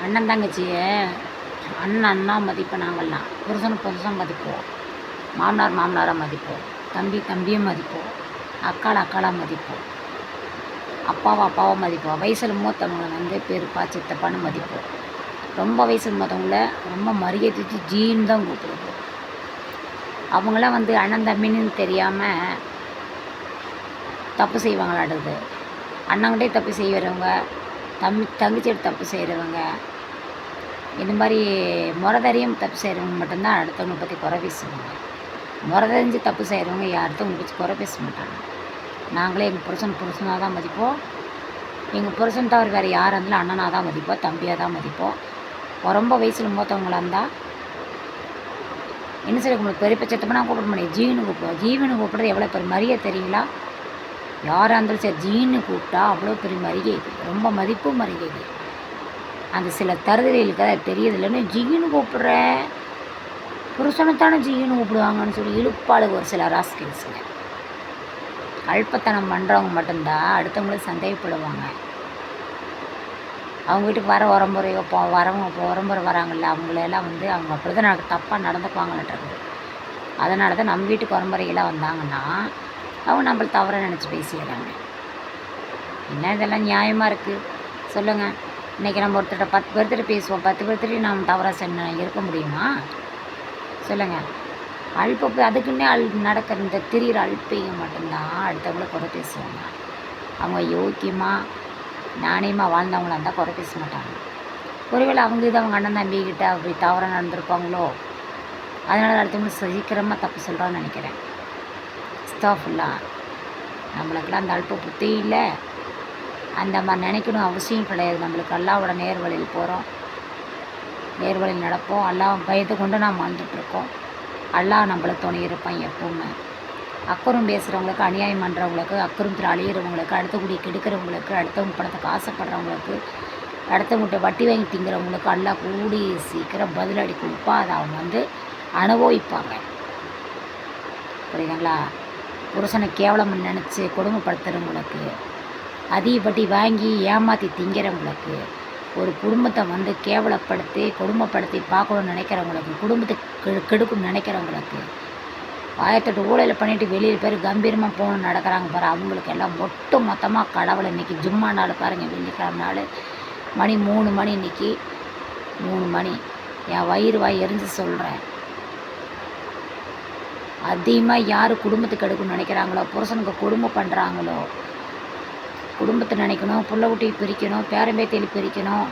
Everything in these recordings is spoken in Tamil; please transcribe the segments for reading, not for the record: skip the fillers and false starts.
அண்ணன் தங்கச்சியை அண்ணன் அண்ணா மதிப்போம். நாங்கள்லாம் புருஷனுக்கு புருஷன் மதிப்போம், மாமனார் மாமனாராக மதிப்போம், தம்பி தம்பியை மதிப்போம், அக்காளாக மதிப்போம், அப்பாவை மதிப்போம். வயசில் மூத்தவங்களை வந்து பெருப்பா சித்தப்பான்னு மதிப்போம். ரொம்ப வயசில் மூத்தவங்கள ரொம்ப மரியாதை ஜீன்னு தான் கூப்பிடுவோம். அவங்களாம் வந்து அண்ணன் தம்பின்னு தெரியாமல் தப்பு செய்வாங்களாடுது. அண்ணங்கிட்டே தப்பு செய்கிறவங்க, தங்கச்சியோட தப்பு செய்கிறவங்க, இந்த மாதிரி முறதறியும் தப்பு செய்கிறவங்க மட்டும்தான் அடுத்தவங்களை பற்றி குறை பேசுவாங்க. முறதறிஞ்சு தப்பு செய்கிறவங்க அடுத்தவங்களை பற்றி குறை பேச மாட்டாங்க. நாங்களே எங்கள் புருஷனாக தான் மதிப்போம். எங்கள் புருஷன் தவிர வேறு யாராக இருந்தாலும் அண்ணனாக தான் மதிப்போம், தம்பியாக தான் மதிப்போம். ரொம்ப வயசில் மூத்தவங்களாக இருந்தால் என்ன சொல்லி உங்களுக்கு பெரிய சட்டமாக நான் கூப்பிட முடியும், ஜீவனு கூப்பிடுவோம். ஜீவனு கூப்பிட்றது எவ்வளோ பெரிய மரியாதை தெரியுங்களா? யாராக இருந்தாலும் சரி ஜீன்னு கூப்பிட்டா அவ்வளோ பெரிய மரியாதை, ரொம்ப மதிப்பு மரியாதை. அந்த சில தருதலைகளுக்கு அது தெரியதில்லைன்னு ஜீன்னு கூப்பிட்றேன், புருஷனைத்தானே ஜீன்னு கூப்பிடுவாங்கன்னு சொல்லி இழுப்பாளுக்கு ஒரு சில ராஸ்கில்ஸுங்க. அல்பத்தனம் பண்ணுறவங்க மட்டும்தான் அடுத்தவங்களுக்கு சந்தேகப்படுவாங்க. அவங்க வீட்டுக்கு வர உரம்புறையோ உரம்புறை வராங்கள்ல, அவங்களெல்லாம் வந்து அவங்க அப்படி தான் தப்பாக நடந்துக்குவாங்கன்றது. அதனால தான் நம்ம வீட்டுக்கு உரம்புறைகளாக வந்தாங்கன்னா அவங்க நம்மள தவறாக நினச்சி பேசிடுறாங்க. என்ன இதெல்லாம் நியாயமாக இருக்குது சொல்லுங்கள்? இன்றைக்கி நம்ம ஒருத்தர்கிட்ட 10 பேர்த்திட்ட பேசுவோம், 10 பேர்த்திட்ட நம்ம தவறாக இருக்க முடியுமா சொல்லுங்கள்? அல்ப அதுக்குன்னே நடக்கிற இந்த திரிகிற அல்பைங்க மட்டும்தான் அடுத்தவங்கள குறை பேசுவாங்க. அவங்க யோக்கியமாக நாணயமாக வாழ்ந்தவங்களாக இருந்தால் குறை பேச மாட்டாங்க. ஒருவேளை அவங்க இது அவங்க அண்ணன் தம்பிக்கிட்ட அப்படி தவறாக நடந்திருப்பாங்களோ, அதனால் அடுத்தவங்களுக்கு சீக்கிரமாக தப்பு சொல்கிறான்னு நினைக்கிறேன். ஸ்டாஃபுல்லாக நம்மளுக்கெல்லாம் அந்த அல்ப புத்தி இல்லை, அந்த மாதிரி நினைக்கணும் அவசியம் கிடையாது. நம்மளுக்கு அல்லாவோட நேர்வழியில் போகிறோம், நேர்வழியில் நடப்போம், அல்லாஹ் பயத்தை கொண்டு நாம் வாழ்ந்துட்டுருக்கோம். அல்லாஹ் நம்மளை துணை இருப்பான் எப்பவுமே. அக்கறம் பேசுகிறவங்களுக்கு, அநியாயம் பண்ணுறவங்களுக்கு, அக்கரத்தில் அழியிறவங்களுக்கு, அடுத்தக்கூடிய கெடுக்கிறவங்களுக்கு, அடுத்தவங்க பணத்துக்கு ஆசைப்படுறவங்களுக்கு, அடுத்தவங்கள்ட்ட வட்டி வாங்கி திங்கிறவங்களுக்கு அல்லாஹ் கூடி சீக்கிரம் பதிலடி கொடுப்பா. அதை அவங்க வந்து அனுபவிப்பாங்க. புரியுதுங்களா? புருஷனை கேவலம் நினச்சி கொடுமைப்படுத்துகிறவங்களுக்கு, அதிகப்பட்டி வாங்கி ஏமாற்றி திங்கிறவங்களுக்கு, ஒரு குடும்பத்தை வந்து கேவலப்படுத்தி கொடுமைப்படுத்தி பார்க்கணும்னு நினைக்கிறவங்களுக்கு, குடும்பத்தை கெடுக்கணும்னு நினைக்கிறவங்களுக்கு, 1008 ஊழலை பண்ணிவிட்டு வெளியில் பேர் கம்பீரமாக போகணுன்னு நடக்கிறாங்க பாரு, அவங்களுக்கு எல்லாம் ஒட்டு மொத்தமாக கடவுளை இன்றைக்கி ஜும்மா நாள் பாருங்கள், வெள்ளிக்கிழமை நாள் மணி 3 மணி, இன்றைக்கி 3 மணி. என் வாய் எரிஞ்சு சொல்கிறேன். அதிகமாக யார் குடும்பத்துக்கு எடுக்கணும்னு நினைக்கிறாங்களோ, புருஷனுக்கு கொடுமை பண்ணுறாங்களோ, குடும்பத்தை நினைக்கணும், புள்ள குட்டி பிரிக்கணும், பேரம்பேத்தியில் பிரிக்கணும்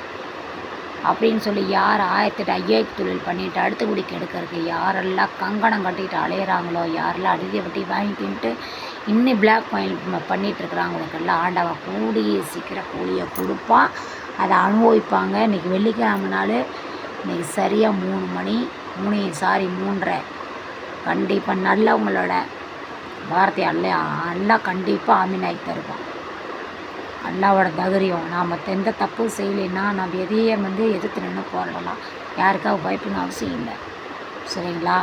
அப்படின்னு சொல்லி யார் 1008 ஐயாயிரத்து தொழில் பண்ணிவிட்டு அடுத்த குடிக்கு எடுக்கிறதுக்கு யாரெல்லாம் கங்கணம் கட்டிட்டு அலையிறாங்களோ, யாரெல்லாம் அடிதியை வட்டி வாங்கிட்டு இன்னும் பிளாக் மெயில் பண்ணிகிட்ருக்குறாங்களுக்கெல்லாம் ஆண்டவன் கூடிய சீக்கிரம் கூலியை கொடுப்பான். அதை அனுபவிப்பாங்க. இன்றைக்கி வெள்ளிக்கிழமை நாள், இன்றைக்கி சரியாக 3 மணி 3:30 கண்டிப்பாக நல்லவங்களோட வார்த்தை எல்லாம் கண்டிப்பாக ஆமீனாகி தருவான். அல்லாவோட தைரியம். நாம் எந்த தப்பும் செய்யலைன்னா நம்ம எதையே வந்து எதிர்த்து நின்று போராடலாம். யாருக்காக பயப்படணும் அவசியம் இல்லை. சரிங்களா?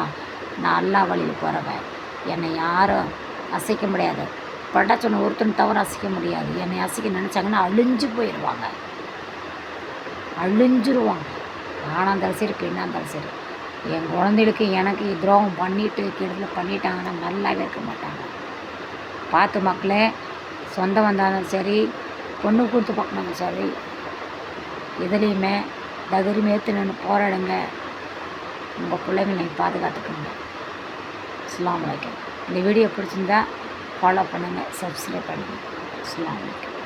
நான் அல்லா வழியில் போகிறவன். என்னை யாரும் அசைக்க முடியாது. பட்டாச்சொன்ன ஒருத்தன் தவிர அசைக்க முடியாது. என்னை அசைக்க நினச்சாங்கன்னா அழிஞ்சு போயிடுவாங்க, அழிஞ்சிருவாங்க. ஆணாக இருந்தாலும் சரி, பெண்ணாக இருந்தாலும் சரி. என் குழந்தைகளுக்கு எனக்கு துரோகம் பண்ணிட்டு கெடுதல் பண்ணிட்டாங்கன்னா நல்லாவே இருக்க மாட்டாங்க. பார்த்து மக்களே, சொந்தம் வந்தாலும் சரி, பொண்ணு கொடுத்து பார்க்கணும் சரி, எதுலேயுமே தைரியமே ஏற்று நின்று போராடுங்க. உங்கள் பிள்ளைங்களை நீங்கள் பாதுகாத்துக்கோங்க. அஸ்ஸலாமு அலைக்கும். இந்த வீடியோ பிடிச்சிருந்தா ஃபாலோ பண்ணுங்கள், சப்ஸ்கிரைப் பண்ணுங்கள். அஸ்ஸலாமு அலைக்கும்.